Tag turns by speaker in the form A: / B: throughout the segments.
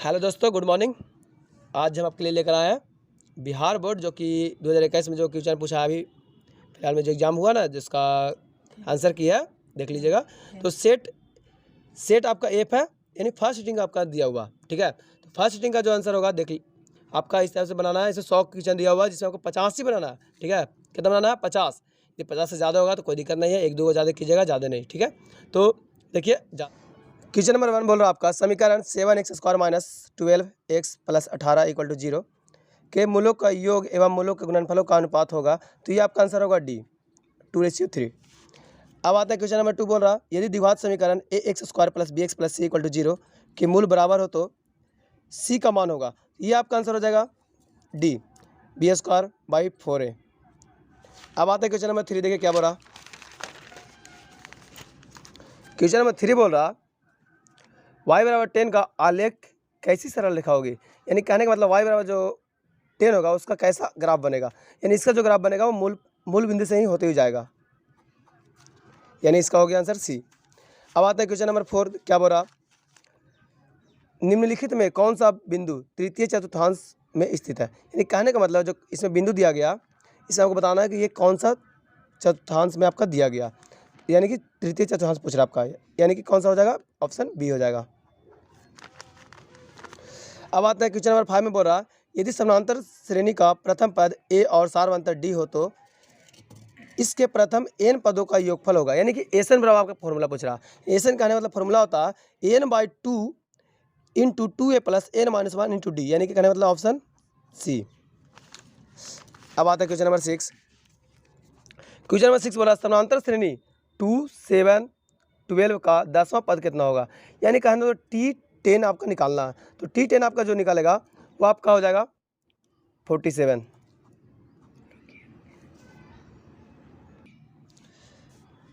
A: Hello दोस्तों, good morning. आज हम आपके लिए लेकर आए हैं बिहार बोर्ड जो कि 2021 में जो क्वेश्चन पूछा अभी फिलहाल में जो एग्ज़ाम हुआ ना, जिसका आंसर किया है देख लीजिएगा। तो सेट आपका एफ है, यानी फर्स्ट सीटिंग आपका दिया हुआ, ठीक है। तो फर्स्ट सीटिंग का जो आंसर होगा देख आपका इस तरह से बनाना है। इसे 100 क्वेश्चन दिया हुआ है जिसमें आपको 50 ही बनाना है, ठीक है। कितना बनाना है? 50। ये 50 से ज़्यादा होगा तो कोई दिक्कत नहीं है, एक दो को ज़्यादा कीजिएगा, ज़्यादा नहीं, ठीक है। तो देखिए क्वेश्चन नंबर 1 बोल रहा आपका समीकरण 7x² - 12x + 18 = 0 के मूलों का योग एवं मूलों के गुणनफलों का अनुपात होगा। तो ये आपका आंसर होगा डी, 2:3। अब आता है क्वेश्चन नंबर 2 बोल रहा यदि द्विघात समीकरण ax² + bx + c = 0 के मूल बराबर हो तो c का मान होगा। ये आपका आंसर हो जाएगा डी, b²/4a। अब आता है क्वेश्चन नंबर 3, देखिए क्या बोल रहा। क्वेश्चन नंबर 3 बोल रहा y = 10 का आलेख कैसी सरल रेखा होगी। यानी कहने का मतलब y जो 10 होगा उसका कैसा ग्राफ बनेगा। यानी इसका जो ग्राफ बनेगा वो मूल बिंदु से ही होते हुए जाएगा, यानी इसका हो गया आंसर सी। अब आता है क्वेश्चन नंबर 4, क्या बोल रहा निम्नलिखित में कौन सा बिंदु तृतीय चतुर्थांश में स्थित है। यानी कहने का मतलब जो इसमें बिंदु दिया गया इसमें आपको बताना है कि ये कौन सा चतुर्थांश में आपका दिया गया, यानी कि तृतीय चतुर्थांश पूछ रहा आपका, यानी कि कौन सा हो जाएगा? ऑप्शन बी हो जाएगा। अब आता है क्वेश्चन नंबर 5 में बोल रहा यदि समानांतर श्रेणी का प्रथम पद ए और सारवंतर डी हो तो इसके प्रथम n पदों का योगफल होगा। यानी कि एसन बराबर आपका फॉर्मूला पूछ रहा। एसन कहने का मतलब फॉर्मूला होता है n/2 × 2a + n - 1 × d, यानी कि कहने का मतलब ऑप्शन सी। अब आता है क्वेश्चन नंबर 6। क्वेश्चन नंबर 6 बोला समानांतर श्रेणी 2, 7, 12 का 10वां पद कितना होगा। यानी कहने तो T10 आपका निकालना है। तो T10 आपका जो निकालेगा वो आपका हो जाएगा 47।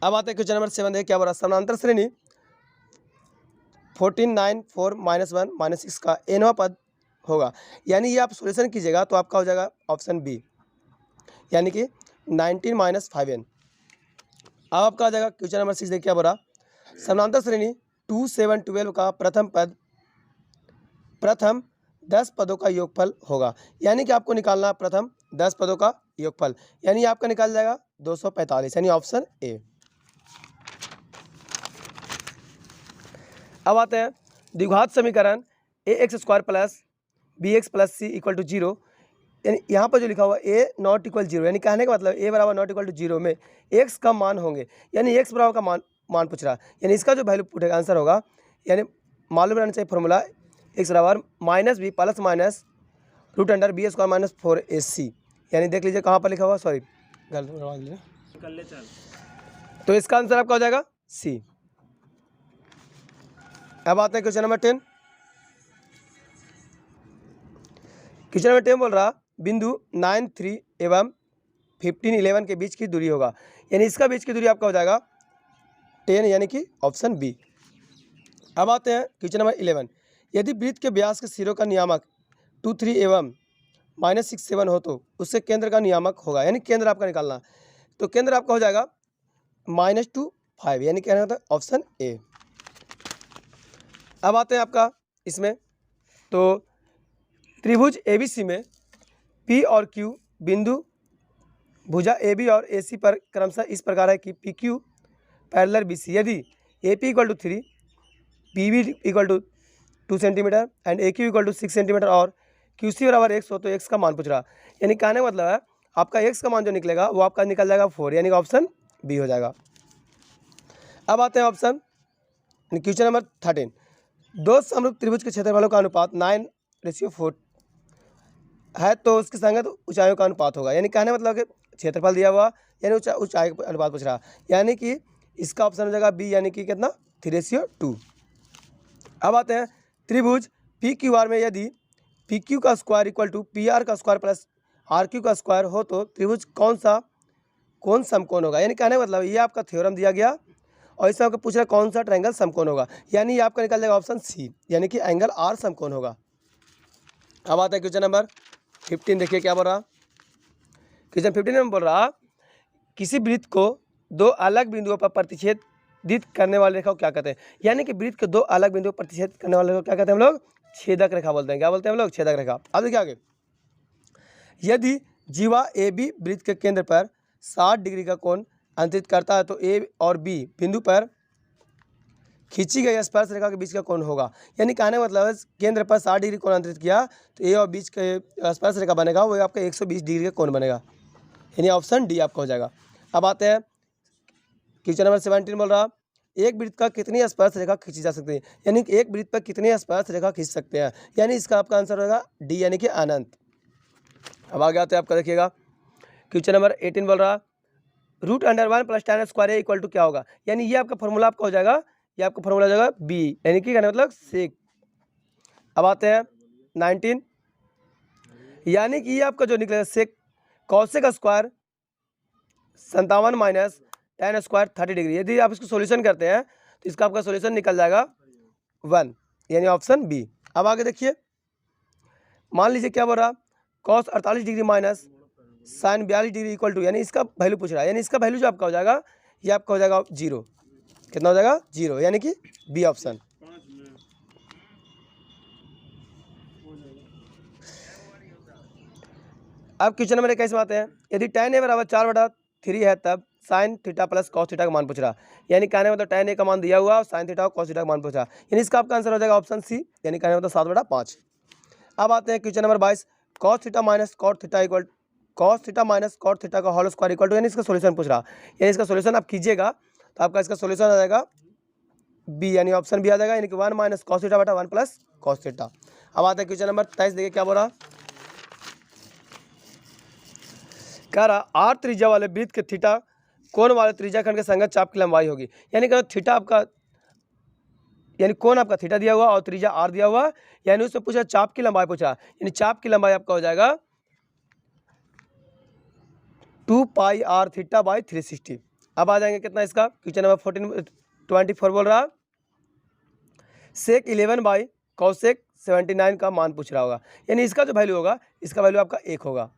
A: अब आते हैं क्वेश्चन नंबर 7, देखिए क्या बोला समानांतर श्रेणी 14, 9, 4, -1, -6 का nवां पद होगा। यानी ये आप सॉल्यूशन कीजिएगा तो आपका हो जाएगा ऑप्शन बी, यानी कि 19 - 5n। अब आपका आ जाएगा क्वेश्चन नंबर 6, देखिए क्या बोला समानांतर श्रेणी 2, 7, 12 का प्रथम 10 पदों का योगफल होगा। यानी कि आपको निकालना है प्रथम 10 पदों का योगफल, यानी आपका निकाल जाएगा 245, यानी ऑप्शन ए। अब आते हैं द्विघात समीकरण ax² + bx + c = 0। यानी यहाँ पर जो लिखा हुआ a ≠ 0, यानी कहने का मतलब a = ≠ 0 में x का मान होंगे, यानी x बराबर का मान पूछ रहा। यानी इसका जो वैल्यू पूछेगा आंसर होगा, यानी मालूम रहना चाहिए फॉर्मूला x बराबर -b ± √b² - 4ac। यानी देख लीजिए कहाँ पर लिखा हुआ, सॉरी गलत करवा दिया। तो इसका आंसर आपका हो जाएगा सी। अब आते हैं क्वेश्चन नंबर 10। क्वेश्चन नंबर 10 बोल रहा बिंदु 9, 3 एवं 15, 11 के बीच की दूरी होगा। यानी इसका बीच की दूरी आपका हो जाएगा 10, यानी कि ऑप्शन बी। अब आते हैं क्वेश्चन नंबर 11। यदि वृत्त के व्यास के सिरों का नियामक 2, 3 एवं -6, 7 हो तो उससे केंद्र का नियामक होगा। यानी केंद्र आपका निकालना, तो केंद्र आपका हो जाएगा -2, 5, यानी कहना होता है ऑप्शन ए। अब आते हैं आपका इसमें, तो त्रिभुज ABC में P और Q बिंदु भुजा AB और AC पर क्रमशः इस प्रकार है कि PQ पैरेलल BC। यदि AP = 3, PB = 2 centimetre and AQ = 6 centimetre और QC = x हो तो x का मान पूछ रहा। यानी कहने का मतलब है आपका x का मान जो निकलेगा वो आपका निकल जाएगा 4, यानी कि ऑप्शन बी हो जाएगा। अब आते हैं ऑप्शन क्वेश्चन नंबर 13। दो समरूप त्रिभुज के क्षेत्रफलों का अनुपात 9:4 है तो उसके संगत ऊंचाइयों का अनुपात होगा। यानी कहने मतलब कि क्षेत्रफल दिया हुआ, यानी ऊंचाई का अनुपात पूछ रहा, यानी कि इसका ऑप्शन हो जाएगा बी, यानी कि कितना 3:2। अब आते हैं त्रिभुज PQR में यदि PQ का स्क्वायर = PR का स्क्वायर + RQ का स्क्वायर हो तो त्रिभुज कौन समकोण होगा। यानी कहने मतलब ये आपका थ्योरम दिया गया और इसमें आपको पूछ रहा कौन सा ट्रायंगल समकोण होगा। यानी ये आपका निकल जाएगा ऑप्शन सी, यानी कि एंगल R समकोण होगा। अब आता है क्वेश्चन नंबर 15, देखिए क्या बोल रहा। क्वेश्चन 15 में बोल रहा किसी वृत्त को दो अलग बिंदुओं पर प्रतिच्छेदित करने वाले रेखा को क्या कहते हैं। यानी कि वृत्त के दो अलग बिंदुओं पर प्रतिच्छेद करने वाले रेखा को क्या कहते हैं हम लोग? छेदक रेखा बोलते हैं। क्या बोलते हैं हम लोग? छेदक रेखा। अब देखिए आगे, यदि जीवा ए बी वृत्त के केंद्र पर 60 डिग्री का कोण अंतरित करता है तो ए और बी बिंदु पर खींची गई स्पर्श रेखा के बीच का कोण होगा। यानी कहने का मतलब है केंद्र पर 60 डिग्री कोण अंतरित किया तो ए और बीच के स्पर्श रेखा बनेगा वो आपका 120 डिग्री का कोण बनेगा, यानी ऑप्शन डी आपका हो जाएगा। अब आते हैं क्वेश्चन नंबर 17 बोल रहा, एक वृत्त का कितनी स्पर्श रेखा खींची जा सकती है, यानी कि एक वृत्त पर कितनी स्पर्श रेखा खींच सकते हैं, यानी इसका आपका आंसर होगा डी यानी कि अनंत। अब आगे आते हैं आपका देखिएगा, क्वेश्चन नंबर 18 बोल रहा, √1 + tan square A equal to क्या होगा, यानी ये आपका फॉर्मूला आपका हो जाएगा, ये आपका फॉर्मूला हो जाएगा बी, यानी कि कहने मतलब सेक। अब आते हैं 19, यानी कि ये आपका जो निकलेगा sec cosec square 57 - tan square 30 degree. यदि आप इसको सॉल्यूशन करते हैं तो इसका आपका सॉल्यूशन निकल जाएगा 1, यानी ऑप्शन बी। अब आगे देखिए, मान लीजिए क्या बोल रहा, cos 48 degree minus sin 42 degree equal to, यानी इसका वैल्यू पूछ रहा है, यानी इसका वैल्यू जो आपका हो जाएगा ये आपका हो जाएगा 0। कितना हो जाएगा? 0, यानी कि बी ऑप्शन। अब क्वेश्चन नंबर 21 में आते हैं, यदि tan a बराबर 4/3 है तब sin theta plus cos theta का मान पूछ रहा, यानी कहने मतलब tan a का मान दिया हुआ और sin थीटा और cos थीटा का मान पूछा, यानी इसका आपका आंसर हो जाएगा ऑप्शन सी, यानी कहने मतलब 7/5। अब आते हैं question number 22, cos theta minus cot theta equal cos theta minus cot theta का होल स्क्वायर इक्वल टू, यानी इसका सॉल्यूशन पूछ रहा, यानी इसका सॉल्यूशन आप कीजिएगा तो आपका इसका सॉल्यूशन आ जाएगा बी, यानी ऑप्शन बी आ जाएगा, यानी कि 1 - cos थीटा बटा 1 + cos थीटा। अब आते हैं क्वेश्चन नंबर 23, देखिए क्या बोल रहा, कह रहा आर त्रिज्या वाले वृत्त के थीटा कोण वाले त्रिज्याखंड के संगत चाप की लंबाई होगी, यानी कि थीटा आपका, यानी कोण आपका थीटा दिया हुआ और त्रिज्या आर दिया हुआ, यानी उसमें पूछा चाप की लंबाई पूछा, यानी चाप की लंबाई आपका हो जाएगा 2πr थीटा बाई 360। अब आ जाएंगे कितना इसका, क्वेश्चन नंबर 24 बोल रहा, सेक 11 / cosec 79 का मान पूछ रहा होगा, यानी इसका जो वैल्यू होगा इसका वैल्यू आपका 1 होगा,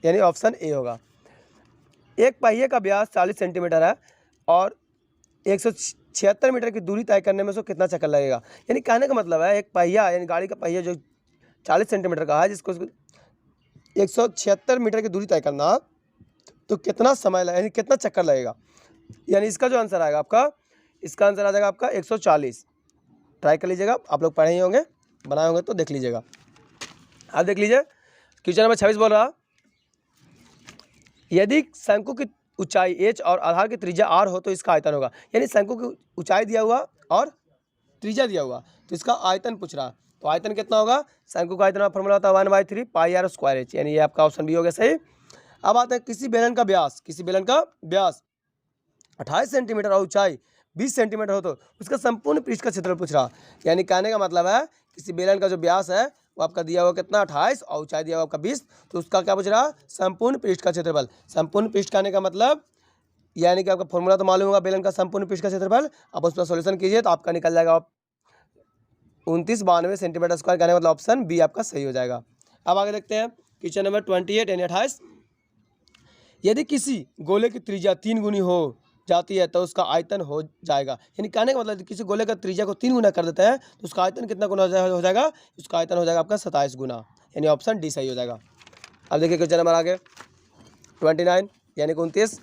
A: यानी ऑप्शन ए होगा। एक पहिए का व्यास 40 सेंटीमीटर है और 176 मीटर की दूरी तय करने में उसको कितना चक्कर लगेगा, यानी कहने का मतलब है एक पहिया, यानी गाड़ी का पहिया जो 40 सेंटीमीटर का है जिसको 176 मीटर की दूरी तय करना, तो कितना समय लगेगा, यानी कितना चक्कर लगेगा, यानी इसका जो आंसर आएगा आपका, इसका आंसर आ जाएगा आपका 140। ट्राई कर लीजिएगा, आप लोग पढ़े ही होंगे, बनाए होंगे तो देख लीजिएगा। अब देख लीजिए क्वेश्चन नंबर 26 बोल रहा, यदि शंकु की ऊंचाई h और आधार की त्रिज्या r हो तो इसका आयतन होगा, यानी शंकु की ऊंचाई दिया हुआ और त्रिज्या दिया हुआ तो इसका आयतन पूछ रहा, तो आयतन कितना होगा, शंकु का आयतन का फॉर्मूला होता है 1/3 πr स्क्वायर h, यानी ये आपका ऑप्शन बी हो गया सही। अब आता है किसी बेलन का व्यास 28 सेंटीमीटर और ऊंचाई 20 सेंटीमीटर हो तो उसका संपूर्ण पृष्ठ का क्षेत्रफल पूछ रहा, यानी कहने का मतलब है किसी बेलन का जो व्यास है वो आपका दिया हुआ कितना 28 और ऊंचाई दिया हुआ आपका 20, तो उसका क्या पूछ रहा, संपूर्ण पृष्ठ का क्षेत्रफल। संपूर्ण पृष्ठ कहने का मतलब यानी कि आपका फॉर्मूला तो मालूम होगा बेलन का संपूर्ण पृष्ठ का क्षेत्रफल, आप उसका सॉल्यूशन कीजिए तो आपका निकल जाएगा 2992 सेंटीमीटर स्क्वायर, कहने का मतलब ऑप्शन बी आपका सही हो जाएगा। अब आगे देखते हैं क्वेश्चन नंबर 28 यानी 28, यदि किसी गोले की त्रिज्या 3 गुनी हो जाती है तो उसका आयतन हो जाएगा, यानी कहने का मतलब किसी गोले का त्रिज्या को 3 गुना कर देता है तो उसका आयतन कितना गुना हो जाएगा, उसका आयतन हो जाएगा आपका 27 गुना, यानी ऑप्शन डी सही हो जाएगा। अब देखिए क्वेश्चन नंबर आगे 29 यानी 29,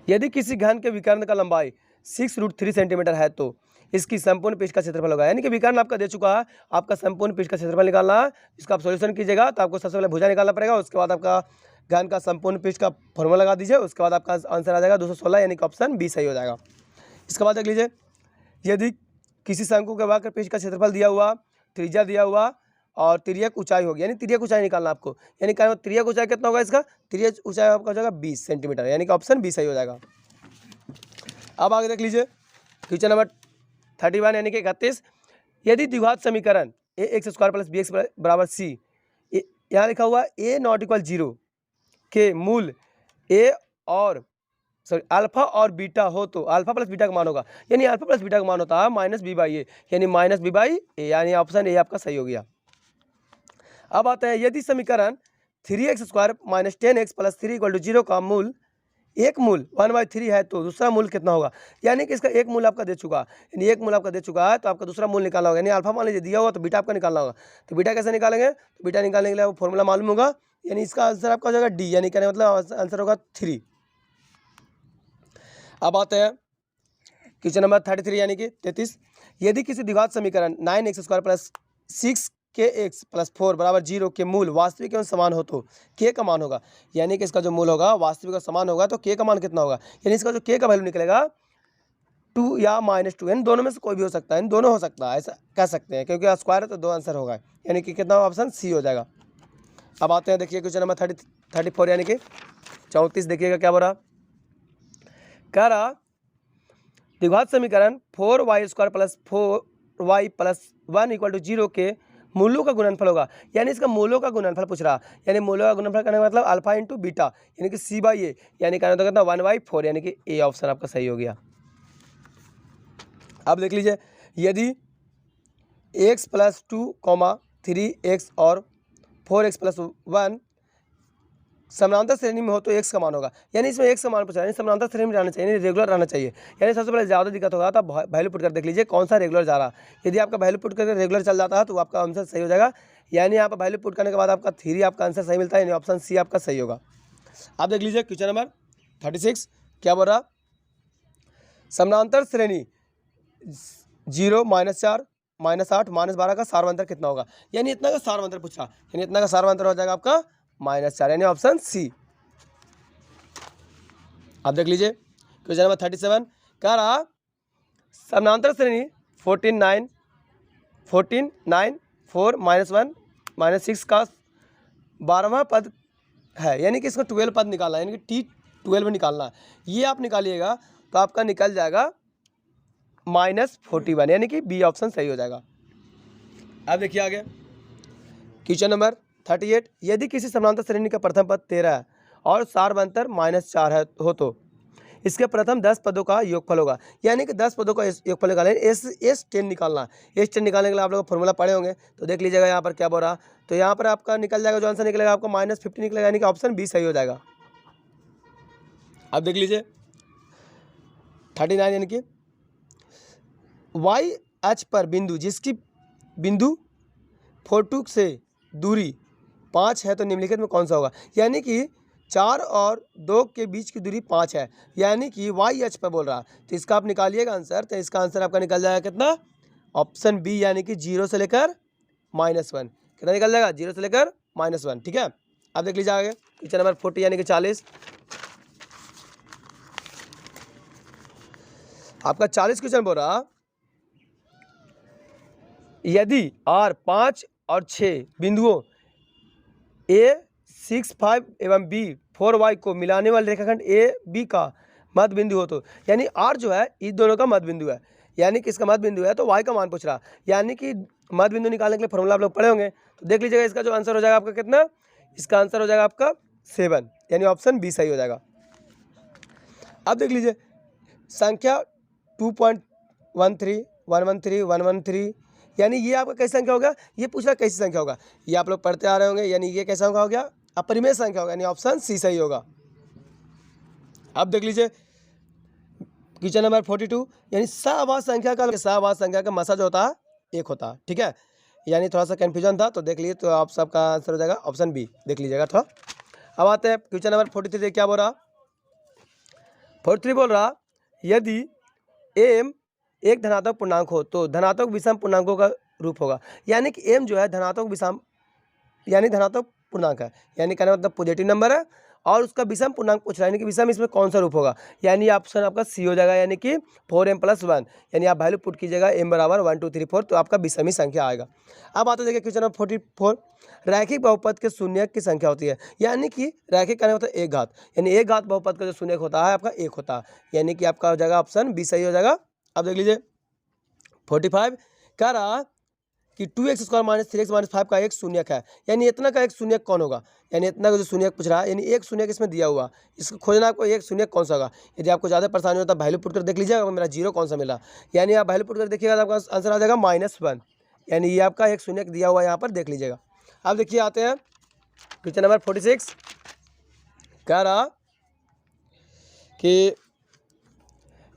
A: यदि किसी घन के विकर्ण का लंबाई 6√3 सेंटीमीटर है तो इसकी संपूर्ण पृष्ठ का क्षेत्रफल होगा, यानी कि विकर्ण आपका दे चुका है, आपका संपूर्ण पृष्ठ का क्षेत्रफल निकालना है, इसका आप सॉल्यूशन कीजिएगा तो आपको सबसे पहले भुजा निकालना पड़ेगा, उसके बाद आपका घन का संपूर्ण पृष्ठ का फॉर्मूला लगा दीजिए, उसके बाद आपका आंसर आ जाएगा 216, यानी कि ऑप्शन बी सही हो जाएगा। इसके बाद देख लीजिए, यदि किसी शंकु के वक्र पृष्ठ का क्षेत्रफल दिया हुआ, त्रिज्या दिया हुआ और तिर्यक ऊंचाई होगी, यानी तिर्यक ऊंचाई निकालना आपको, यानी कहना तिर्यक ऊंचाई कितना होगा, इसका तिर्यक ऊंचाई आपका हो जाएगा 20 सेंटीमीटर, यानी कि ऑप्शन बी सही हो जाएगा। अब आगे देख लीजिए क्वेश्चन नंबर 31 यानी कि 31, यदि द्विघात समीकरण ax² + bx = c, यहाँ लिखा हुआ a ≠ 0 के मूल a और अल्फा और बीटा हो तो अल्फा प्लस बीटा का मान होगा, यानी अल्फा प्लस बीटा का मान होता है -b/a, यानी -b/a, यानी ऑप्शन ए आपका सही हो गया। अब आता है यदि समीकरण 3x² - 10x + 3 = 0 का मूल एक मूल 1/3 है तो दूसरा मूल कितना होगा, यानी कि इसका एक मूल आपका दे चुका, यानी एक मूल आपका दे चुका है तो आपका दूसरा मूल निकालना होगा। यानी अल्फा मान लीजिए दिया होगा तो बीटा आपका निकालना होगा। तो बीटा कैसे निकालेंगे, तो बीटा निकालने के लिए आपको फॉर्मूला मालूम होगा, यानी इसका आंसर आपका हो जाएगा डी, यानी कहने मतलब आंसर होगा 3। अब आते हैं क्वेश्चन नंबर 33 यानी कि 33। यदि किसी द्विघात समीकरण 9x² प्लस 6kx प्लस 4 बराबर 0 के मूल वास्तविक एवं समान हो तो k का मान होगा, यानी कि इसका जो मूल होगा वास्तविक और समान होगा तो k का मान कितना होगा, यानी इसका जो k का वैल्यू निकलेगा 2 या -2, इन दोनों में से कोई भी हो सकता है, इन दोनों हो सकता है, ऐसा कह सकते हैं, क्योंकि स्क्वायर है तो दो आंसर होगा, यानी कि कितना ऑप्शन सी हो जाएगा। अब आते हैं देखिए क्वेश्चन नंबर 34 यानी कि 34। देखिएगा क्या बोल रहा, कह रहा द्विघात समीकरण 4y² प्लस 4y प्लस 1 = 0 के मूलों का गुणनफल होगा, यानी इसका मूलों का गुणनफल पूछ रहा, यानी मूलों का गुणनफल करने का मतलब अल्फा इंटू बीटा, यानी कि c/a, यानी कहना तो कितना 1/4, यानी कि ए ऑप्शन आपका सही हो गया। अब देख लीजिए, यदि x + 2, 3x और 4x + 1 समानांतर श्रेणी में हो तो x का मान होगा, यानी इसमें x का मान पूछा है, यानी समानांतर श्रेणी में रहना चाहिए, यानी रेगुलर रहना चाहिए। यानी सबसे पहले ज़्यादा दिक्कत होगा तो आप वैल्यू पुट कर देख लीजिए कौन सा रेगुलर जा रहा है। यदि आपका वैल्यू पुट करके रेगुलर चल जाता है तो आपका आंसर सही हो जाएगा, यानी यहाँ पर वैल्यू पुट करने के बाद आपका 3 आपका आंसर सही मिलता है, यानी ऑप्शन सी आपका सही होगा। आप देख लीजिए क्वेश्चन नंबर 36 क्या बोल रहा, समानांतर श्रेणी 0, -4, -8, -12 का सार्वंतर कितना होगा, यानी इतना का सार्वंतर पूछा, यानी इतना का सार्वंतर हो जाएगा आपका -4, यानी ऑप्शन सी। आप देख लीजिए क्वेश्चन नंबर 37 कह रहा समानांतर श्रेणी 14, 9, 4 -1 -6 का 12वां पद है, यानी कि इसको 12 पद निकालना है, यानी कि T12 निकालना है। ये आप निकालिएगा तो आपका निकल जाएगा -41, यानी कि बी ऑप्शन सही हो जाएगा। अब देखिए आगे क्वेश्चन नंबर 38। यदि किसी समानांतर श्रेणी का प्रथम पद 13 है और सार्वंतर -4 है हो तो इसके प्रथम 10 पदों का योगफल होगा, यानी कि 10 पदों का योगफल निकालना है, S10 निकालना। S10 निकालने के लिए आप लोग फॉर्मूला पढ़े होंगे, तो देख लीजिएगा यहाँ पर क्या बोल रहा, तो यहाँ पर आपका निकल जाएगा, जो आंसर निकलेगा आपका -50 निकलेगा, यानी कि ऑप्शन बी सही हो जाएगा। अब देख लीजिए 39 यानी कि YH पर बिंदु जिसकी बिंदु 42 से दूरी 5 है तो निम्नलिखित में कौन सा होगा, यानी कि 4 और 2 के बीच की दूरी 5 है, यानी कि YH पर बोल रहा, तो इसका आप निकालिएगा आंसर, तो इसका आंसर आपका निकल जाएगा कितना, ऑप्शन बी, यानी कि 0 से लेकर -1, कितना निकल जाएगा 0 से लेकर -1। ठीक है, अब देख लीजिए आगे क्वेश्चन नंबर 40 यानी कि 40। आपका 40 क्वेश्चन बोल रहा, यदि R 5 और 6 बिंदुओं A 6, 5 एवं B 4y को मिलाने वाले रेखाखंड ए बी का मध्य बिंदु हो तो, यानी R जो है इन दोनों का मध्य बिंदु है, यानी कि इसका मध्य बिंदु है तो y का मान पूछ रहा, यानी कि मध्य बिंदु निकालने के लिए फॉर्मूला आप लोग पढ़े होंगे, तो देख लीजिएगा इसका जो आंसर हो जाएगा आपका कितना, इसका आंसर हो जाएगा आपका 7, यानी ऑप्शन बी सही हो जाएगा। अब देख लीजिए संख्या 2.13, 113, 113, यानी ये आपका कैसी संख्या होगा, ये पूछ रहा कैसी संख्या होगा, ये आप लोग पढ़ते आ रहे होंगे, यानी ये कैसा होगा, हो गया अपरिमेय संख्या होगा, यानी ऑप्शन सी सही होगा। अब देख लीजिए क्वेश्चन नंबर 42, यानी सहवाद संख्या का मसा जो होता है 1 होता है। ठीक है, यानी थोड़ा सा कन्फ्यूजन था, तो देख लीजिए तो आप सबका आंसर हो जाएगा ऑप्शन बी, देख लीजिएगा थोड़ा। अब आते हैं क्वेश्चन नंबर 43, क्या बोल रहा, 43 बोल रहा, यदि एम एक धनात्मक पूर्णांक हो तो धनात्मक विषम पूर्णांकों का रूप होगा, यानी कि एम जो है धनात्मक विषम यानी धनात्मक पूर्णांक है, यानी कहना मतलब पॉजिटिव नंबर है और उसका विषम पूर्णांक पूछ रहा है, यानी कि विषम इसमें कौन सा रूप होगा, यानी ऑप्शन आपका सी हो जाएगा, यानी कि 4m + 1, यानी आप वैल्यू पुट कीजिएगा m = 1 2 3 4, तो आपका विषमी संख्या आएगा। अब आते देखिए क्वेश्चन नंबर 44, रैखिक बहुपद के शून्यक की संख्या होती है, यानी कि रैखिक कहने होता है एक घात, यानी एक घात बहुपद का जो शून्यक होता है आपका 1 होता है, यानी कि आपका हो जाएगा ऑप्शन बी सही हो जाएगा। अब देख लीजिए 45 कह रहा कि 2x² - 3x - 5 का एक शून्यक है, यानी इतना का एक शून्यक कौन होगा, यानी इतना का जो शून्यक पूछ रहा है, यानी एक शून्यक इसमें दिया हुआ, इसको खोजना आपको एक शून्यक कौन सा होगा। यदि आपको ज़्यादा परेशानी होता है वैल्यू पुट कर देख लीजिएगा मेरा 0 कौन सा मिला, यानी आप वैल्यू पुट कर देखिएगा तो आपका आंसर आ जाएगा -1, यानी ये आपका एक शून्यक दिया हुआ है यहाँ पर, देख लीजिएगा। अब देखिए आते हैं क्वेश्चन नंबर 46, कह रहा कि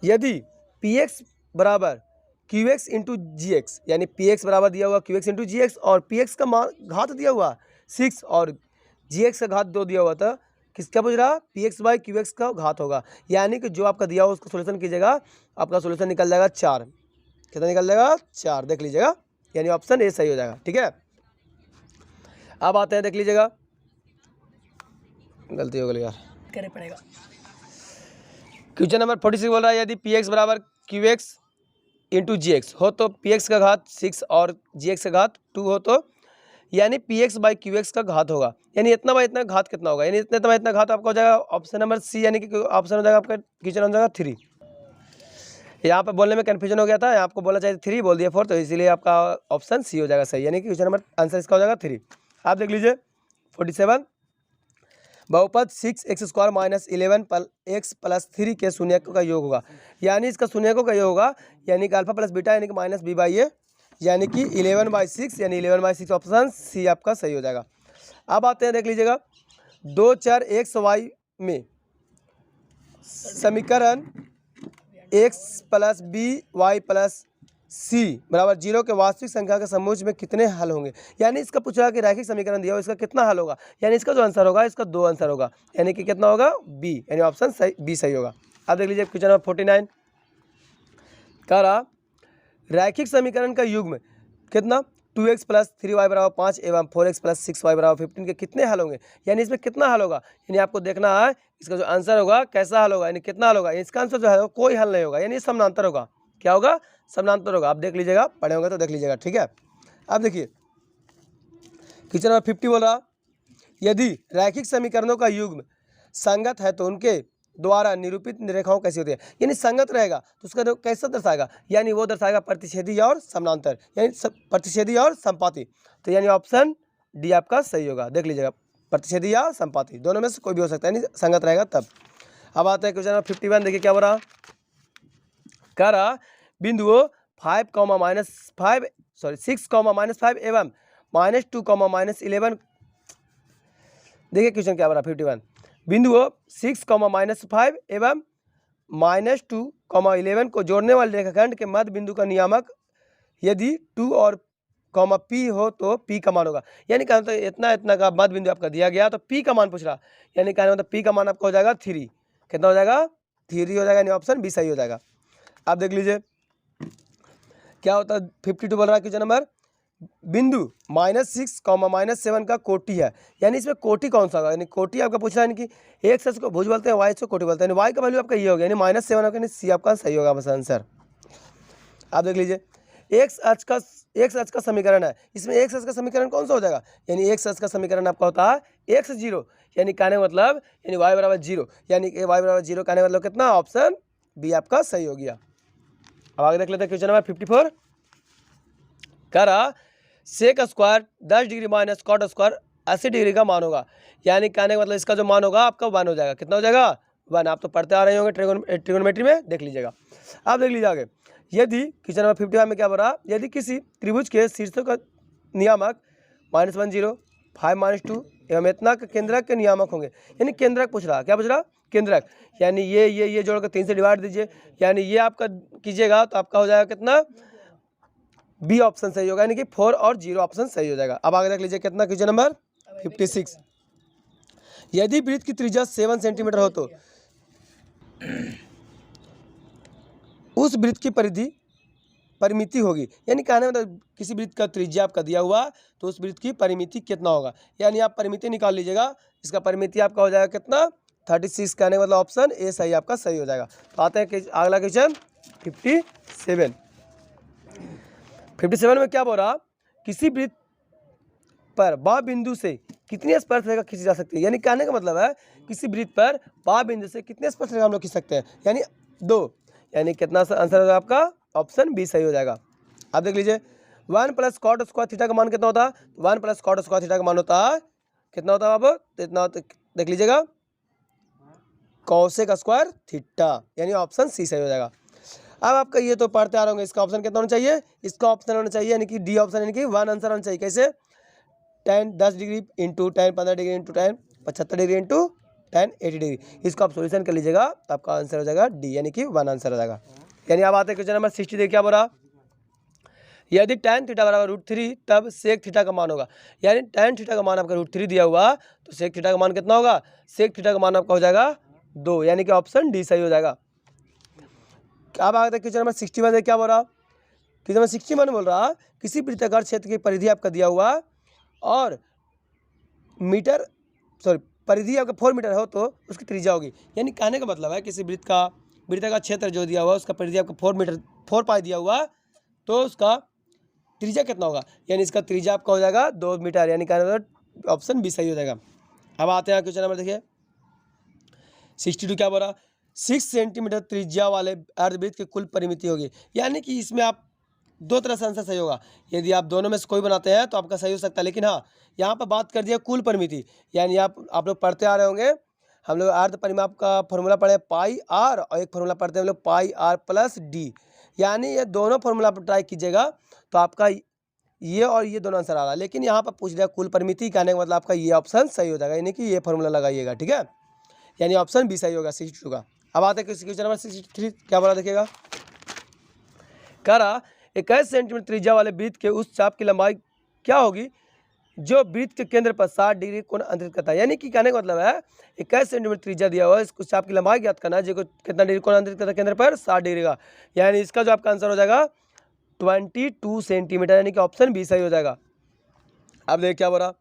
A: यदि पी एक्स बराबर क्यू एक्स इंटू जी एक्स, यानी पी एक्स बराबर दिया हुआ क्यू एक्स इंटू जी एक्स और पी एक्स का घात दिया हुआ 6 और जी एक्स का घात 2 दिया हुआ था, किसका पूछ रहा? P x by Q x का घात होगा, यानी कि जो आपका दिया हुआ उसका सोल्यूशन कीजिएगा, आपका सोल्यूशन निकल जाएगा 4। कितना निकल जाएगा? 4, देख लीजिएगा, यानी ऑप्शन ए सही हो जाएगा। ठीक है, अब आते हैं, देख लीजिएगा, गलती हो गई यार, करना पड़ेगा। क्वेश्चन नंबर 46 बोल रहा है यदि पी एक्स बराबर क्यू एक्स इंटू जी एक्स हो तो पी एक्स का घात 6 और जी एक्स का घात 2 हो तो, यानी P x by Q x का घात होगा, यानी इतना बाई इतना घात कितना होगा, यानी इतना बाई इतना घात आपका हो जाएगा ऑप्शन नंबर सी, यानी कि ऑप्शन हो जाएगा आपका क्वेश्चन हो जाएगा 3। यहाँ पे बोलने में कन्फ्यूजन हो गया था, आपको बोलना चाहिए 3, बोल दिया 4, तो इसीलिए आपका ऑप्शन सी हो जाएगा सही, यानी कि क्वेश्चन नंबर आंसर इसका हो जाएगा 3। आप देख लीजिए 47, बहुपद 6x² माइनस 11x प्लस 3 के शून्यकों का योग होगा, यानी इसका शून्यकों का योग होगा, यानी कि अल्फा प्लस बीटा यानी कि माइनस बी बाई ए, यानी कि 11/6, यानी 11/6 ऑप्शन सी आपका सही हो जाएगा। अब आते हैं, देख लीजिएगा, 2 चर एक्स वाई में समीकरण x plus B Y plus C बराबर 0 के वास्तविक संख्या के समूह में कितने हल होंगे, यानी इसका पूछा कि रैखिक समीकरण दिया हो इसका कितना हल होगा, यानी इसका जो आंसर होगा इसका 2 आंसर होगा, यानी कि कितना होगा? बी, यानी ऑप्शन सही बी सही होगा। अब देख लीजिए क्वेश्चन नंबर 49 कह रहा रैखिक समीकरण का युग्म कितना 2x प्लस 3y बराबर 5 एवं 4x प्लस 6y बराबर 15 के कितने हल होंगे, यानी इसमें कितना हल होगा, यानी आपको देखना है इसका जो आंसर होगा कैसा हल होगा, यानी कितना हल होगा, इसका आंसर जो है कोई हल नहीं होगा, यानी समानांतर होगा। क्या होगा? समानांतर होगा। आप देख लीजिएगा, पढ़े होंगे तो देख लीजिएगा। ठीक है, अब देखिए क्वेश्चन नंबर 50 बोल रहा यदि रैखिक समीकरणों का युग्म संगत है तो उनके द्वारा निरूपित रेखाओं कैसी होती है, यानी संगत रहेगा तो उसका कैसा दर्शाएगा, यानी वो दर्शाएगा प्रतिच्छेदी और समानांतर, यानी प्रतिच्छेदी और संपाती, तो यानी ऑप्शन डी आपका सही होगा। देख लीजिएगा, प्रतिच्छेदी या संपाती दोनों में से कोई भी हो सकता है, यानी संगत रहेगा तब। अब आते हैं क्वेश्चन नंबर 51, देखिए क्या हो रहा, कह रहा बिंदुओं 6, -5 एवं -2, -11, देखिए क्वेश्चन क्या हो रहा 51, बिंदुओं 6, -5 एवं -2, 11 को जोड़ने वाले रेखाखंड के मध्य बिंदु का नियामक यदि 2 और P हो तो P का मान होगा, यानी कहना तो इतना इतना का मध्य बिंदु आपका दिया गया तो P का मान पूछ रहा, यानी कहना मतलब P का मान आपका हो जाएगा 3, कितना हो जाएगा? 3 हो जाएगा, यानी ऑप्शन बी सही हो जाएगा। आप देख लीजिए क्या होता है 52 बोल रहा है क्वेश्चन नंबर, बिंदु -6, -7 का कोटि है, यानी इसमें कोटि कौन सा होगा, यानी कोटि आपका पूछ रहा है, यानी कि एक्स अक्ष को भुज बोलते हैं, वाई अक्ष को कोटि बोलते हैं, वाई का वैल्यू आपका ये हो गया, यानी -7 आपका, यानी सी आपका सही होगा बस आंसर। आप देख लीजिए एक्स अक्ष का समीकरण है, इसमें एक्स अक्ष का समीकरण कौन सा हो जाएगा, यानी एक्स अक्ष का समीकरण आपका होता है x0, यानी कहने का मतलब यानी y बराबर 0, यानी y बराबर 0 कहने का मतलब कितना? ऑप्शन बी आपका सही हो गया। अब आगे देख लेते हैं क्वेश्चन नंबर 54, कह रहा sec square 10 degree minus cot square 80 degree का मान होगा, यानी कहने का मतलब इसका जो मान होगा आपका 1 हो जाएगा, कितना हो जाएगा? 1। आप तो पढ़ते आ रहे होंगे ट्रिगोनोमेट्री में, देख लीजिएगा। आप देख लीजिए आगे, यदि क्वेश्चन नंबर 55 में क्या बोल रहा, यदि किसी त्रिभुज के शीर्षों का नियामक -1, 0, 5, -2 एवं इतना के केंद्रक के नियामक होंगे, यानी केंद्रक पूछ रहा, क्या पूछ रहा? केंद्रक, यानी ये जोड़कर 3 से डिवाइड दीजिए, यानी ये आपका कीजिएगा तो आपका हो जाएगा कितना? बी ऑप्शन सही होगा, यानी कि 4 और 0 ऑप्शन सही हो जाएगा। अब आगे देख लीजिए कितना क्वेश्चन नंबर 56, यदि वृत्त की त्रिज्या 7 सेंटीमीटर हो तो उस वृत्त की परिमिति होगी, यानी कहने मतलब किसी वृत्त का त्रिज्या आपका दिया हुआ तो उस वृत्त की परिमिति कितना होगा, यानी आप परिमिति निकाल लीजिएगा, इसका परिमिति आपका हो जाएगा कितना? 36, कहने मतलब ऑप्शन ए सही आपका सही हो जाएगा। तो आते हैं अगला क्वेश्चन 57 में क्या बोल रहा, किसी वृत्त पर बा बिंदु से कितनी स्पर्शरेखा खींची जा सकती है, यानी कहने का मतलब है किसी वृत्त पर बा बिंदु से कितने स्पर्शरेखा हम लोग खींच सकते हैं, यानी 2, यानी कितना आंसर होगा आपका? ऑप्शन बी सही हो जाएगा। आप देख लीजिए 1 + cot स्क्वायर थीटा का मान कितना होता है? 1 + cot स्क्वायर थीटा का मान होता है कितना होता है बाबू? तो इतना देख लीजिएगा cosec स्क्वायर थीटा, यानी ऑप्शन सी सही हो जाएगा। अब आपका ये तो पढ़ते आ रहे होंगे, इसका ऑप्शन कितना होना चाहिए? इसका ऑप्शन होना चाहिए यानी कि डी ऑप्शन, यानी कि 1 आंसर होना चाहिए। कैसे? tan 10 degree into tan 15 degree into tan 75 degree into tan 80 degree. इसको आप सोल्यूशन कर लीजिएगा तो आपका आंसर हो जाएगा डी, यानी कि 1 आंसर हो जाएगा। यानी अब आते हैं क्वेश्चन नंबर 60। देखिए क्या बोला, यदि tan थीटा बराबर √3 तब सेक थीटा का मान होगा। यानी tan थीटा का मान आपका √3 दिया हुआ तो सेक थीटा का मान कितना होगा, सेक थीटा का मान आपका हो जाएगा 2, यानी कि ऑप्शन डी सही हो जाएगा। अब आते हैं क्वेश्चन नंबर 61 में क्या बोल रहा, क्वेश्चन नंबर 61 बोल रहा किसी वृत्ताकार क्षेत्र की परिधि आपका दिया हुआ और मीटर परिधि आपका 4 मीटर हो तो उसकी त्रिज्या होगी। यानी कहने का मतलब है किसी वृत्ताकार क्षेत्र जो दिया हुआ उसका परिधि आपका 4 पाई दिया हुआ तो उसका त्रिज्या कितना होगा, यानी इसका त्रिज्या आपका हो जाएगा 2 मीटर, यानी कहने का मतलब ऑप्शन बी सही हो जाएगा। अब आते हैं क्वेश्चन नंबर देखिए 62 क्या बोला, 6 सेंटीमीटर त्रिज्या वाले अर्धवृत्त की कुल परिमिति होगी। यानी कि इसमें आप दो तरह से आंसर सही होगा, यदि आप दोनों में से कोई बनाते हैं तो आपका सही हो सकता है, लेकिन हाँ यहाँ पर बात कर दिया कुल परिमिति। यानी आप लोग पढ़ते आ रहे होंगे, हम लोग अर्ध परिमाप का फॉर्मूला पढ़े पाई आर, और एक फॉर्मूला पढ़ते हैं हम लोग पाई आर प्लस डी। यानी ये दोनों फॉर्मूला पर ट्राई कीजिएगा तो आपका ये और ये दोनों आंसर आ रहा है, लेकिन यहाँ पर पूछ लिया कुल परिमिति, कहने का मतलब आपका ये ऑप्शन सही हो जाएगा, यानी कि ये फॉर्मूला लगाइएगा, ठीक है, यानी ऑप्शन बी सही होगा 62 का। अब आते हैं क्वेश्चन नंबर 63 क्या बोला देखिएगा, कह रहा 21 सेंटीमीटर त्रिज्या वाले वृत्त के उस चाप की लंबाई क्या होगी जो वृत्त के केंद्र पर 60 डिग्री कोण अंतरित करता है। यानी कि कहने का मतलब है 21 सेंटीमीटर त्रिज्या दिया हुआ है, इसको चाप की लंबाई ज्ञात करना है जो कितना डिग्री कोण अंतरित करता है केंद्र पर 60 डिग्री का। यानी इसका जो आपका आंसर हो जाएगा 22 सेंटीमीटर, यानी कि ऑप्शन बी सही हो जाएगा। अब देखिए क्या बोला,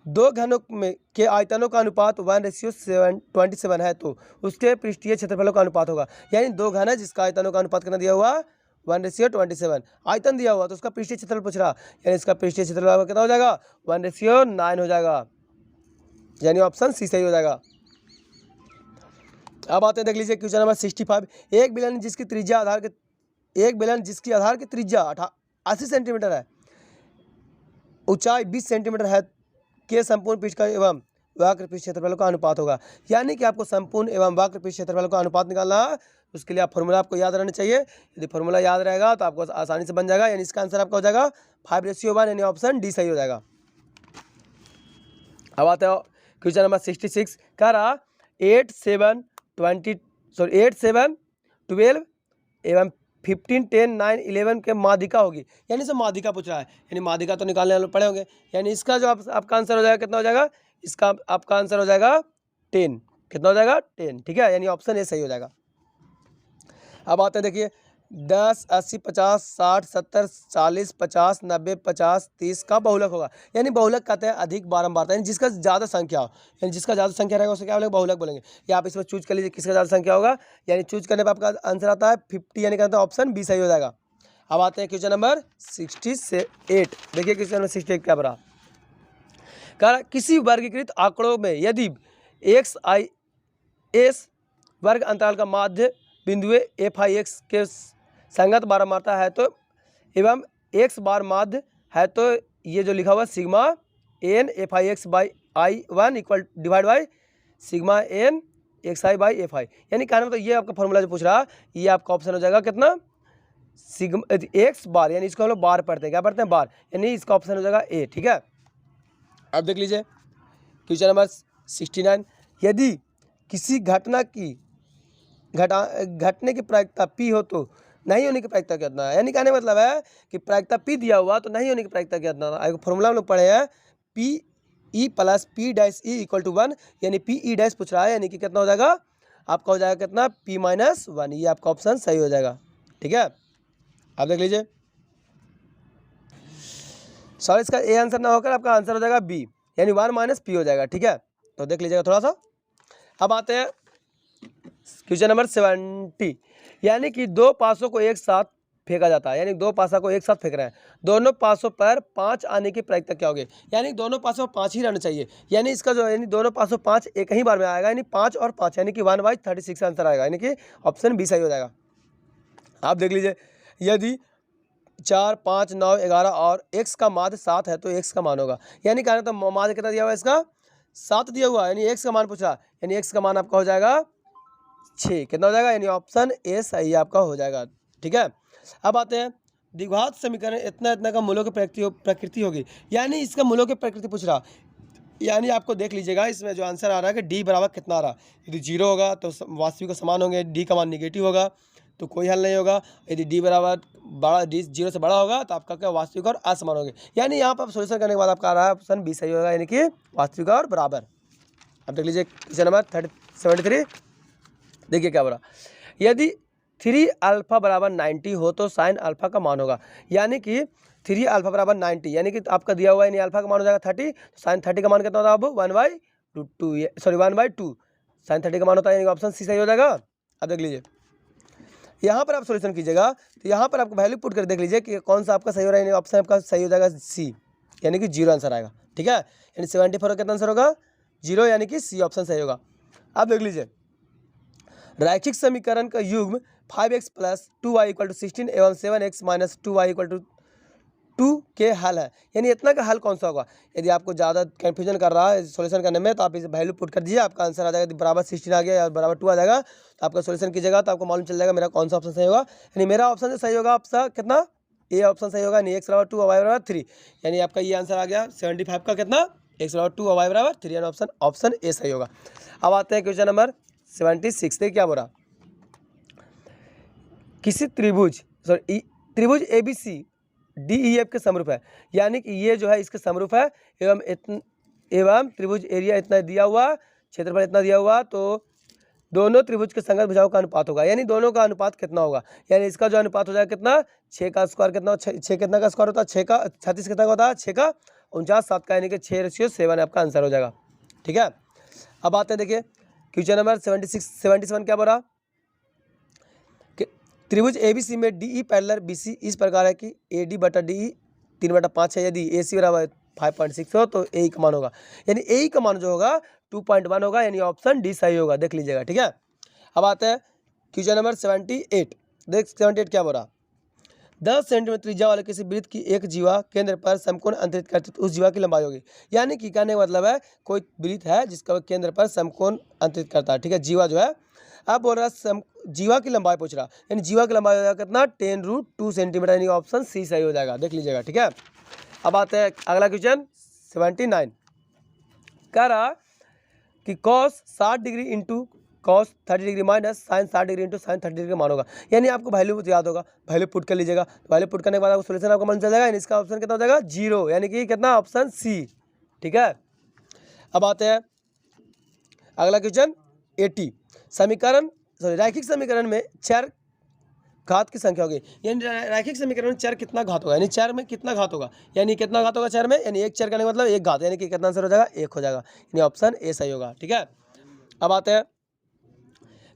A: दो घनों में के आयतनों का अनुपात 1:27 है तो उसके पृष्ठीय क्षेत्रफलों का अनुपात होगा। यानी दो घन है जिसका आयतनों का अनुपात कितना दिया हुआ 1:27, आयतन दिया हुआ तो उसका पृष्ठीय क्षेत्रफल पूछ रहा, यानी इसका पृष्ठीय क्षेत्रफल कितना हो जाएगा 1:9 हो जाएगा, यानी ऑप्शन सी सही हो जाएगा। अब आते हैं देख लीजिए क्वेश्चन नंबर 65, एक बेलन जिसकी आधार की त्रिज्या 80 सेंटीमीटर है, ऊंचाई 20 सेंटीमीटर है के संपूर्ण पृष्ठ का एवं वक्र पृष्ठ क्षेत्रफल का अनुपात होगा। यानी कि आपको संपूर्ण एवं वक्र पृष्ठ क्षेत्रफल का अनुपात निकालना है, उसके लिए आप फॉर्मूला आपको याद रहना चाहिए। यदि फॉर्मूला याद रहेगा तो आपको आसानी से बन जाएगा, यानी इसका आंसर आपका हो जाएगा 5:1, यानी ऑप्शन डी सही हो जाएगा। अब आते हैं क्वेश्चन नंबर 66, कह रहा 8, 7, 12 एवं 15, 10, 9, 11 के माध्यिका होगी। यानी से माध्यिका पूछ रहा है, यानी माध्यिका तो निकालने वाले पड़े होंगे, यानी इसका जो आपका आंसर हो जाएगा कितना हो जाएगा, इसका आपका आंसर हो जाएगा 10, कितना हो जाएगा 10, ठीक है, यानी ऑप्शन ए सही हो जाएगा। अब आते हैं देखिए 10, 80, 50, 60, 70, 40, 50, 90, 50, 30 का बहुलक होगा। यानी बहुलक कहते हैं अधिक बारंबारता, यानी जिसका ज़्यादा संख्या हो, यानी जिसका ज़्यादा संख्या रहेगा उसे क्या बोलेंगे बहुलक बोलेंगे। या आप इसमें चूज कर लीजिए किसका ज़्यादा संख्या होगा, यानी चूज करने पर आपका आंसर आता है 50, यानी कहते हैं ऑप्शन बी सही हो जाएगा। अब आते हैं क्वेश्चन नंबर 68, देखिए क्वेश्चन नंबर 68 क्या बड़ा, कह किसी वर्गीकृत आंकड़ों में यदि XIS वर्ग अंतराल का माध्य बिंदु FIX के संगत बारंबारता है तो एवं x बार माध्य है तो ये जो लिखा हुआ sigma n FIX by I1 equal divide by sigma n XI by FI। यानी कहना मतलब ये आपका फॉर्मूला जो पूछ रहा ये आपका ऑप्शन हो जाएगा कितना सिग्मा x बार, यानी इसको हम लोग बार पढ़ते हैं, क्या पढ़ते हैं बार, यानी इसका ऑप्शन हो जाएगा ए, ठीक है। अब देख लीजिए क्वेश्चन नंबर 69, यदि किसी घटना की घटने की प्रायिकता P हो तो नहीं होने की प्रायिकता कितना है। यानी कहने मतलब है कि प्रायिकता P दिया हुआ तो नहीं होने की प्रायिकता कितना है। फॉर्मूला हम लोग पढ़े हैं PE plus P' E equal to 1, यानी PE' पूछ रहा है, यानी कि कितना हो जाएगा आपका हो जाएगा कितना P-1, ये आपका ऑप्शन सही हो जाएगा, ठीक है। आप देख लीजिए सॉरी इसका ए आंसर ना होकर आपका आंसर हो जाएगा बी, यानी 1 - P हो जाएगा, ठीक है। तो देख लीजिएगा थोड़ा सा। अब आते हैं क्वेश्चन नंबर 70, यानी कि दो पासों को एक साथ फेंका जाता है, यानी दो पासा को एक साथ फेंक रहे हैं, दोनों पासों पर 5 आने की प्रायिकता क्या होगी। यानी दोनों पासों पर 5 ही रहना चाहिए, यानी इसका जो यानी दोनों पासों 5 एक ही बार में आएगा, यानी 5 और 5 यानी कि 1/36 आंसर आएगा, यानी कि ऑप्शन बी सही हो जाएगा। आप देख लीजिए यदि 4, 5, 9, 11 और x का माध्य 7 है तो x का मान होगा। यानी कहना तो माध्य कितना दिया हुआ है इसका 7 दिया हुआ है, यानी x का मान पूछ रहा, यानी x का मान आपका हो जाएगा 6, कितना हो जाएगा, यानी ऑप्शन ए सही आपका हो जाएगा, ठीक है। अब आते हैं द्विघात समीकरण इतना का मूलों की प्रकृति होगी, यानी इसका मूलों की प्रकृति पूछ रहा, यानी आपको देख लीजिएगा इसमें जो आंसर आ रहा है कि डी बराबर कितना आ रहा है। यदि 0 होगा तो वास्तविक का समान होंगे, डी का मान निगेटिव होगा तो कोई हल नहीं होगा। यदि डी बराबर बड़ा, डी 0 से बड़ा होगा तो आपका क्या वास्तविक और असमान होंगे। यानी यहाँ पर सोल्यूशन करने के बाद आपका आ रहा है ऑप्शन बी सही होगा, यानी कि वास्तविक और बराबर। अब देख लीजिए क्वेश्चन नंबर 73, देखिए क्या बोला। यदि 3 अल्फा बराबर 90 हो तो साइन अल्फा का मान होगा। यानी कि 3 अल्फा बराबर 90, यानी कि आपका दिया हुआ है, यानी अल्फा का मान हो जाएगा 30, तो साइन 30 का मान कितना होता है अब 1/2, सॉरी 1/2 साइन 30 का मान होता है, यानी कि ऑप्शन सी सही हो जाएगा। अब देख लीजिए यहाँ पर आप सोल्यूशन कीजिएगा तो यहाँ पर आपको वैल्यू पुट कर देख लीजिए कि कौन सा आपका सही हो रहा है, यानी ऑप्शन आपका सही हो जाएगा सी, यानी कि 0 आंसर आएगा। ठीक है, यानी 74 का कितना आंसर होगा 0, यानी कि सी ऑप्शन सही होगा। अब देख लीजिए रैखिक समीकरण का युग्म 5x + 2y = 16 एवं 7x - 2y = 2 के हल है, यानी इतना का हल कौन सा होगा। यदि आपको ज़्यादा कन्फ्यूजन कर रहा है सॉल्यूशन करने में तो आप इसे वैल्यू पुट कर दीजिए, आपका आंसर आ जाएगा। बराबर 16 आ गया या बराबर 2 आ जाएगा तो आपका सॉल्यूशन कीजिएगा तो आपको मालूम चल जाएगा मेरा कौन सा ऑप्शन सही होगा। यानी मेरा ऑप्शन जो सही होगा आपका कितना, ए ऑप्शन सही होगा, यानी x = 2 और y = 3, यानी आपका ये आंसर आ गया 75 का कितना, x = 2 और y = 3, यानी ऑप्शन ए सही होगा। अब आते हैं क्वेश्चन नंबर 76, देखिए क्या बोला। किसी त्रिभुज ABC DEF के समरूप है, यानी कि ये जो है इसके समरूप है एवं त्रिभुज एरिया इतना दिया हुआ, क्षेत्रफल इतना दिया हुआ, तो दोनों त्रिभुज के संगत भुजाओं का अनुपात होगा, यानी दोनों का अनुपात कितना होगा। यानी इसका जो अनुपात हो जाएगा कितना, 6 का स्क्वायर कितना, 6 कितना का स्क्वायर होता है 6 का, 36 कितना का होता है 6 का 49, 7 का, यानी कि 6:7 आपका आंसर हो जाएगा। ठीक है, अब आते हैं देखिए क्वेश्चन नंबर 77 क्या बोला। त्रिभुज ABC में DE पैरेलल BC इस प्रकार है कि AD बटा DE 3/5 है। यदि AC बराबर 5.6 हो तो AE का मान होगा, यानी AE का मान जो होगा 2.1 होगा, यानी ऑप्शन डी सही होगा। देख लीजिएगा। ठीक है, अब आते हैं क्वेश्चन नंबर 78, देख 78 क्या बोला। 10 सेंटीमीटर त्रिज्या वाले किसी वृत्त की एक जीवा केंद्र पर समकोण अंतरित करती तो उस जीवा की लंबाई होगी। यानी कि कहने का मतलब है कोई वृत्त है जिसका केंद्र पर समकोण अंतरित करता है। ठीक है, जीवा जो है, अब बोल रहा है जीवा की लंबाई पूछ रहा, यानी जीवा की लंबाई हो जाएगा कितना 10√2 सेंटीमीटर, यानी ऑप्शन सी सही हो जाएगा। देख लीजिएगा। ठीक है, अब आते हैं अगला क्वेश्चन 79, कह रहा कि cos 60 डिग्री इंटू cos 30 डिग्री minus sine 60 degree into sine 30 degree का मान होगा। यानी आपको वैल्यू याद होगा, वैल्यू पुट कर लीजिएगा, वैल्यू पुट करने के बाद आपको सोल्यूशन आपको मन चल जाएगा, यानी इसका ऑप्शन कितना हो जाएगा 0, यानी कि कितना ऑप्शन सी। ठीक है, अब आते हैं अगला क्वेश्चन 80, रैखिक समीकरण में चर घात की संख्या होगी, यानी रैखिक समीकरण में चर कितना घात होगा, यानी चर में कितना घात होगा, यानी कितना घात होगा चर में, यानी एक चर करने का मतलब एक घात, यानी कि कितना आंसर हो जाएगा 1 हो जाएगा, यानी ऑप्शन ए सही होगा। ठीक है, अब आते हैं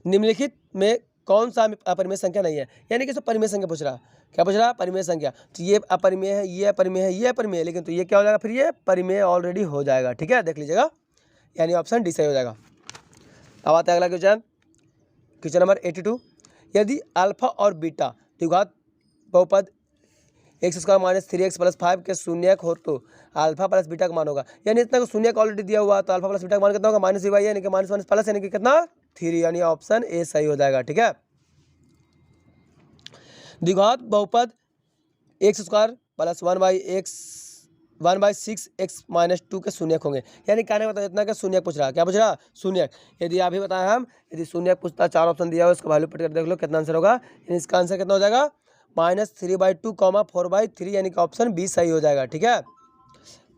A: निम्नलिखित में कौन सा अपरिमेय संख्या नहीं है, यानी कि इसमें परिमेय संख्या पूछ रहा, क्या पूछ रहा परिमेय संख्या, तो ये अपरिमेय है, ये अपरिमेय है, ये अपरिमेय है, लेकिन तो ये क्या हो जाएगा फिर ये परिमेय ऑलरेडी हो जाएगा। ठीक है, देख लीजिएगा, यानी ऑप्शन डी सही हो जाएगा। अब आता है अगला क्वेश्चन नंबर 82, यदि अल्फा और बीटा द्विघात बहुपद x² - 3x + 5 के शून्यक हो तो अल्फा प्लस बीटा का मान होगा। यानी इतना का शून्यक ऑलरेडी दिया हुआ तो अल्फा प्लस बीटा का मान कितना होगा -y, यानी कि माइनस प्लस, यानी कि कितना 3, यानी ऑप्शन ए सही हो जाएगा। ठीक है, द्विघात बहुपद x² + 1/6x - 2 के शून्यक होंगे, यानी कहने का मतलब इतना का शून्यक पूछ रहा, क्या पूछ रहा शून्यक। यदि अभी बताएं हम, यदि शून्यक पूछता 4 ऑप्शन दिया हो उसका वैल्यू पुट कर देख लो कितना आंसर होगा, यानी इसका आंसर कितना हो जाएगा -3/2, 4/3, यानी कि ऑप्शन बी सही हो जाएगा। ठीक है,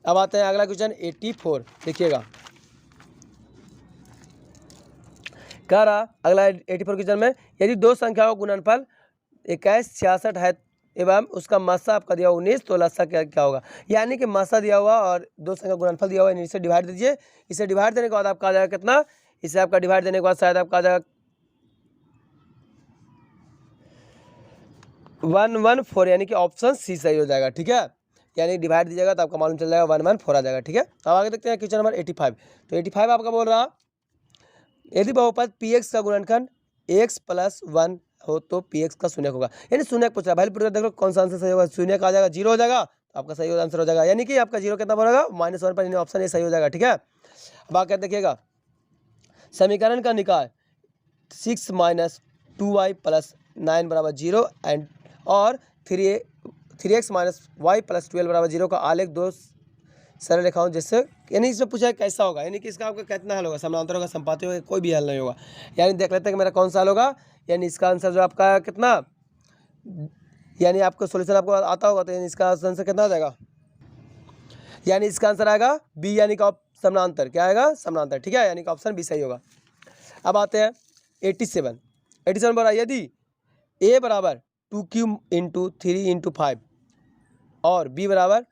A: अब आते हैं अगला क्वेश्चन 84, देखिएगा कह रहा अगला 84 क्वेश्चन में, यदि दो संख्याओं का गुणनफल 21, 66 है एवं उसका मासा आपका दिया 19 तो लसा क्या होगा। यानी कि मासा दिया हुआ और दो संख्या गुणनफल दिया हुआ है, इसे डिवाइड दीजिए, इसे डिवाइड देने के बाद आपका आ जाएगा कितना, इसे आपका डिवाइड देने के बाद शायद आपका आ जाएगा 114, यानी कि ऑप्शन सी सही हो जाएगा। ठीक है, यानी डिवाइड दीजिएगा तो आपका मालूम चल जाएगा 114 आ जाएगा। ठीक है, अब आगे देखते हैं क्वेश्चन नंबर 85, तो 85 आपका बोल रहा, यदि बहुपद px का गुणनखंड x + 1 हो तो px का शून्यक होगा, यानी शून्यक पूछ रहा है, वैल्यू पुट कर देख लो कौन सा आंसर सही होगा, शून्यक आ जाएगा 0 हो जाएगा तो आपका सही आंसर हो जाएगा, यानी कि आपका 0 कितना बनेगा -1 पर, यानी ऑप्शन ए सही हो जाएगा। ठीक है, अब आगे देखिएगा समीकरण का निकाय 6 - 2y + 9 = 0 और 3x - y + 12 = 0 का आलेख दो सरल रेखाओं जिससे, यानी इसमें पूछा है कैसा होगा, यानी कि इसका आपका कितना हल होगा, समानांतर होगा, संपाती होगा, कोई भी हल नहीं होगा। यानी देख लेते हैं कि मेरा कौन सा हल होगा। यानी इसका आंसर जो आपका कितना, यानी आपको सोल्यूशन आपको आता होगा तो यानी इसका आंसर कितना हो जाएगा, यानी इसका आंसर आएगा बी, यानी कि समानांतर। क्या आएगा, समानांतर। ठीक है, यानी कि ऑप्शन बी सही होगा। अब आते हैं 87 बोला, यदि ए बराबर 2q इंटू 3 इंटू 5 और बी बराबर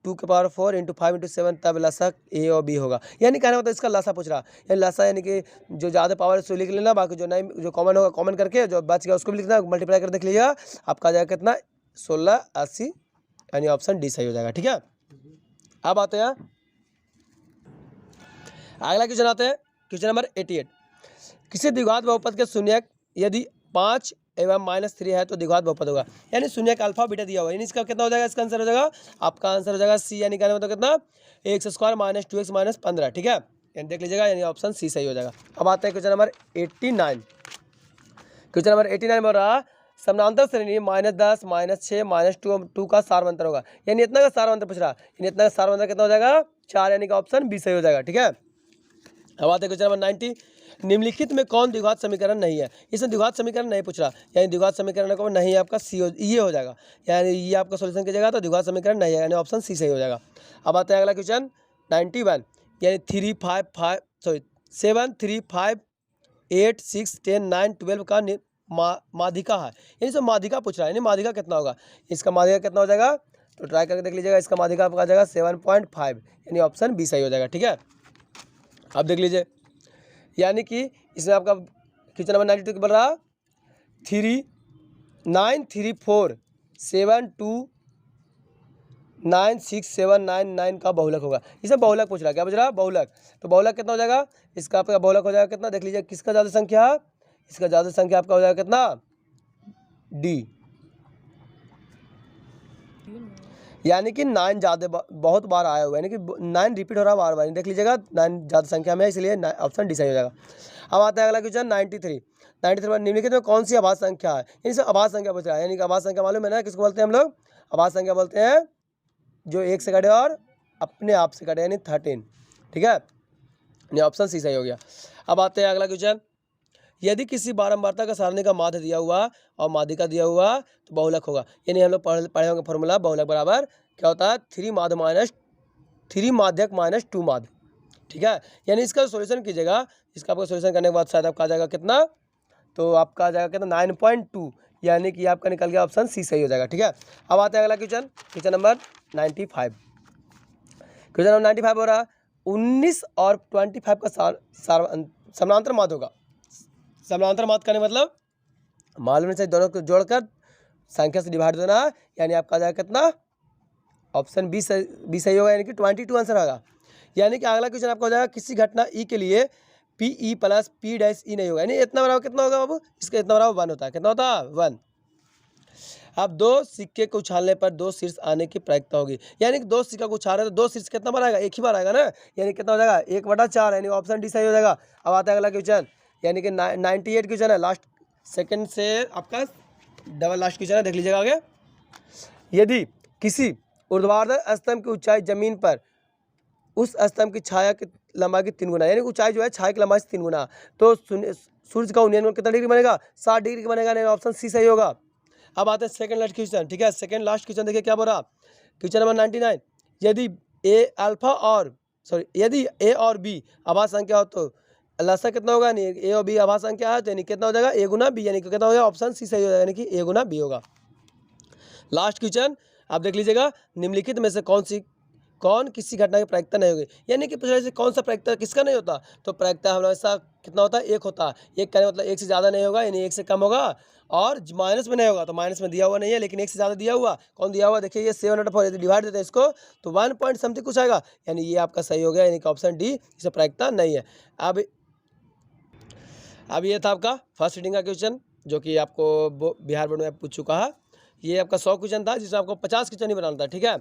A: 2 के पावर 4 इंटू 5 इंटू 7, तब लसक ए और बी होगा। यानी कहना मतलब इसका लसा पूछ रहा, यानी लसा यानी कि जो ज़्यादा पावर है उसको लिख लेना, बाकी जो नहीं, जो कॉमन होगा कॉमन करके, जो बच गया उसको भी लिखना, मल्टीप्लाई कर देख लीजिएगा, आपका आ जाएगा कितना 1680, यानी ऑप्शन डी सही हो जाएगा। ठीक है, अब आते हैं अगला क्वेश्चन, आते हैं क्वेश्चन नंबर 88। किसी द्विघात बहुपद के शून्यक यदि 5 एवं -3 है तो द्विघात बहुपद होगा। यानी शून्यक अल्फा बीटा दिया हुआ है, यानी इसका कितना हो जाएगा, इसका आंसर हो जाएगा, आपका आंसर हो जाएगा सी, यानी कहने मतलब कितना x² - 2x - 15। ठीक है, यानी देख लीजिएगा, यानी ऑप्शन सी सही हो जाएगा। अब आते हैं क्वेश्चन नंबर 89। क्वेश्चन नंबर 89 बोल रहा, समानांतर श्रेणी -10 -6 -2 का सारवंतर होगा। यानी इतना का सारवंतर पूछ रहा, यानी इतना का सारवंतर कितना हो जाएगा 4, यानी कि ऑप्शन बी सही हो जाएगा। ठीक है, अब आते हैं क्वेश्चन नंबर 90। निम्नलिखित में कौन द्विघात समीकरण नहीं है। इसमें द्विघात समीकरण नहीं पूछ रहा, यानी द्विघात समीकरण को नहीं, आपका सी ये हो जाएगा, यानी ये आपका सोल्यूशन कीजिएगा तो द्विघात समीकरण नहीं है, यानी ऑप्शन सी सही हो जाएगा। अब आते हैं अगला क्वेश्चन 91, यानी 7 3 5 8 6 10 9 12 का माध्यिका है। यानी इसमें माध्यिका पूछ रहा है, यानी माध्यिका कितना होगा, इसका माध्यिका कितना हो जाएगा, तो ट्राई करके देख लीजिएगा, इसका माध्यिका आपका आ जाएगा 7.5, यानी ऑप्शन बी सही हो जाएगा। ठीक है, अब देख लीजिए, यानी कि इसमें आपका क्वेश्चन नंबर 92 बोल रहा 3 9 3 4 7 2 9 6 7 9 9 का बहुलक होगा। इसमें बहुलक पूछ रहा, क्या पूछ रहा, बहुलक। तो बहुलक कितना हो जाएगा, इसका आपका बहुलक हो जाएगा कितना, देख लीजिए, किसका ज़्यादा संख्या, इसका ज़्यादा संख्या आपका हो जाएगा कितना, डी, यानी कि 9 ज़्यादा बहुत बार आया हुआ है, यानी कि 9 रिपीट हो रहा है बार बार, देख लीजिएगा 9 ज़्यादा संख्या में है, इसलिए ऑप्शन डी सही हो जाएगा। अब आता है अगला क्वेश्चन 93 में निम्नलिखित में कौन सी आभास संख्या है। यानी से आभास संख्या पूछ रहा है, यानी कि आभास संख्या मालूम है ना किसको बोलते हैं हम लोग, आभास संख्या बोलते हैं जो 1 से कटे और अपने आप से कटे, यानी 13। ठीक है, यानी ऑप्शन सी सही हो गया। अब आते हैं अगला क्वेश्चन, यदि किसी बारंबारता का सारणी का माध्य दिया हुआ और माध्यिका दिया हुआ तो बहुलक होगा। यानी हम लोग पढ़े होंगे फॉर्मूला, बहुलक बराबर क्या होता है 3 माध्य माध्यक -2 माध्य। ठीक है, यानी इसका सॉल्यूशन कीजिएगा, इसका आपका सॉल्यूशन करने के बाद शायद आपका आ जाएगा कितना, तो आपका आ जाएगा कितना 9.2, यानी कि आपका निकल गया ऑप्शन सी सही हो जाएगा। ठीक है, अब आते हैं अगला क्वेश्चन नंबर 95। क्वेश्चन नंबर 95 हो रहा 19 और 25 का समानांतर माध्य होगा। समानांतर माध्य करने मतलब मालूम से दोनों को जोड़कर संख्या से डिवाइड देना, यानी आपका आ जाएगा कितना, ऑप्शन बी सही होगा, यानी कि 22 आंसर होगा। यानी कि अगला क्वेश्चन आपका हो जाएगा किसी घटना ई के लिए P E plus P dash ई नहीं होगा, यानी इतना बराबर कितना होगा बाबू, इसका इतना बराबर 1 होता है, कितना होता है 1। अब 2 सिक्के को उछालने पर 2 शीर्ष आने की प्रायिकता होगी। यानी कि 2 सिक्का को उछाल रहे तो 2 शीर्ष कितना बार आएगा, एक ही बार आएगा ना, यानी कितना हो जाएगा 1/4, यानी ऑप्शन डी सही हो जाएगा। अब आता है अगला क्वेश्चन, यानी कि 98 क्वेश्चन है, लास्ट सेकंड से आपका डबल लास्ट क्वेश्चन है, देख लीजिएगा आगे। यदि किसी ऊर्ध्वाधर स्तंभ की ऊंचाई जमीन पर उस स्तंभ की छाया की लंबाई की 3 गुना, यानी ऊंचाई जो है छाया की लंबाई से 3 गुना, तो सूर्य का उन्नयन कितना डिग्री बनेगा, 60 डिग्री का बनेगा, यानी ऑप्शन सी सही होगा। अब आते हैं सेकंड लास्ट क्वेश्चन। ठीक है, सेकंड लास्ट क्वेश्चन देखिए क्या बोल रहा, क्वेश्चन नंबर 99, यदि यदि ए और बी आभास संख्या हो तो लसा कितना होगा, यानी ए और बी आभास संख्या है तो यानी कितना हो जाएगा a गुना बी, यानी कितना हो जाएगा ऑप्शन सी सही हो जाएगा, यानी कि a गुना बी होगा। लास्ट क्वेश्चन आप देख लीजिएगा, निम्नलिखित में से कौन किसी घटना की प्रायिकता नहीं होगी। यानी कि पूछा कौन सा प्रायिकता किसका नहीं होता, तो प्रायिकता हमेशा कितना होता है, 1 होता है। 1 कहने मतलब 1 से ज़्यादा नहीं होगा, यानी 1 से कम होगा, और माइनस में नहीं होगा, तो माइनस में दिया हुआ नहीं है, लेकिन 1 से ज़्यादा दिया हुआ कौन दिया हुआ, देखिए ये 7/4, यदि डिवाइड देते हैं इसको तो 1 पॉइंट समथिंग कुछ आएगा, यानी ये आपका सही हो गया, यानी कि ऑप्शन डी, इसमें प्रायिकता नहीं है। अब ये था आपका फर्स्ट रीडिंग का क्वेश्चन, जो कि आपको बिहार बोर्ड में पूछ चुका है। ये आपका 100 क्वेश्चन था, जिसमें आपको 50 क्वेश्चन ही बनाना था। ठीक है,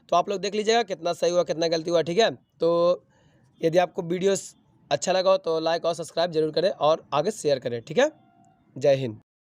A: तो आप लोग देख लीजिएगा कितना सही हुआ कितना गलती हुआ। ठीक है, तो यदि आपको वीडियो अच्छा लगा हो तो लाइक और सब्सक्राइब जरूर करें और आगे शेयर करें। ठीक है, जय हिंद।